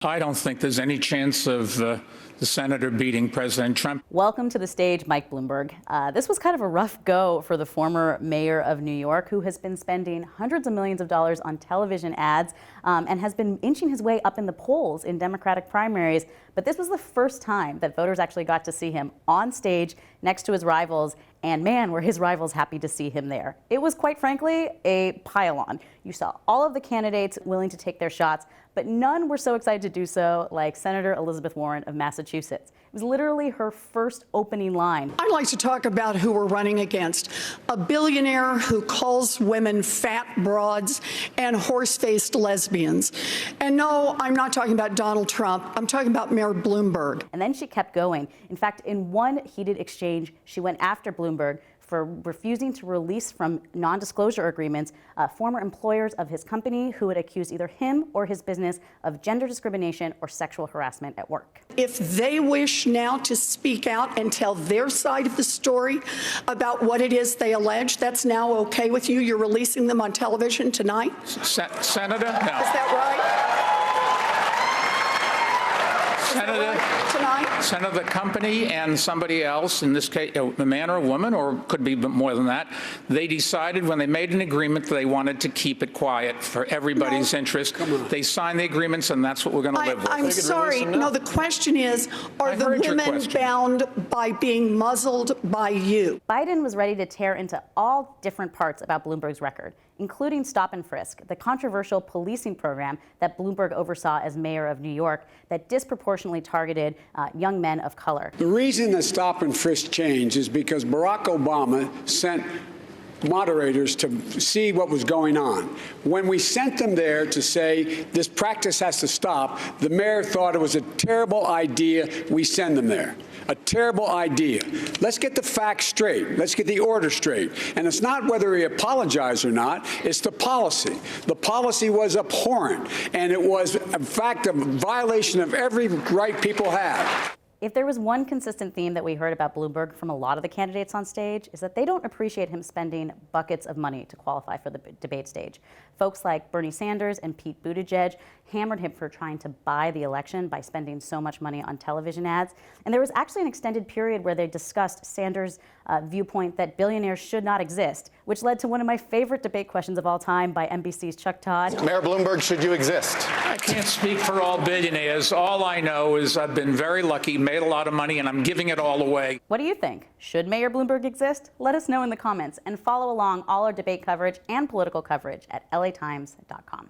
I don't think there's any chance of the senator beating President Trump. Welcome to the stage, Mike Bloomberg. This was kind of a rough go for the former mayor of New York, who has been spending hundreds of millions of dollars on television ads and has been inching his way up in the polls in Democratic primaries. But this was the first time that voters actually got to see him on stage next to his rivals. And man, were his rivals happy to see him there. It was, quite frankly, a pile-on. You saw all of the candidates willing to take their shots, but none were so excited to do so like Senator Elizabeth Warren of Massachusetts. It was literally her first opening line. I'd like to talk about who we're running against. A billionaire who calls women fat broads and horse-faced lesbians. And no, I'm not talking about Donald Trump. I'm talking about Mayor Bloomberg. And then she kept going. In fact, in one heated exchange, she went after Bloomberg for refusing to release from non-disclosure agreements former employers of his company who would accuse either him or his business of gender discrimination or sexual harassment at work. If they wish now to speak out and tell their side of the story about what it is they allege, that's now okay with you? You're releasing them on television tonight? Senator? No. Is that right? Senator, tonight? Senator, the company and somebody else, in this case, a man or a woman, or could be more than that, they decided when they made an agreement that they wanted to keep it quiet for everybody's interest. They signed the agreements, and that's what we're going to live with. I'm sorry. No, the question is, are the women bound by being muzzled by you? Biden was ready to tear into all different parts about Bloomberg's record, including stop and frisk, the controversial policing program that Bloomberg oversaw as mayor of New York that disproportionately targeted young men of color. The reason the stop and frisk changed is because Barack Obama sent moderators to see what was going on. When we sent them there to say this practice has to stop, the mayor thought it was a terrible idea we send them there. A terrible idea. Let's get the facts straight. Let's get the order straight. And it's not whether he apologized or not, it's the policy. The policy was abhorrent, and it was, in fact, a violation of every right people have. If there was one consistent theme that we heard about Bloomberg from a lot of the candidates on stage, is that they don't appreciate him spending buckets of money to qualify for the debate stage. Folks like Bernie Sanders and Pete Buttigieg hammered him for trying to buy the election by spending so much money on television ads. And there was actually an extended period where they discussed Sanders' viewpoint that billionaires should not exist, which led to one of my favorite debate questions of all time by NBC's Chuck Todd. Mayor Bloomberg, should you exist? I can't speak for all billionaires. All I know is I've been very lucky, made a lot of money, and I'm giving it all away. What do you think? Should Mayor Bloomberg exist? Let us know in the comments and follow along all our debate coverage and political coverage at LAtimes.com.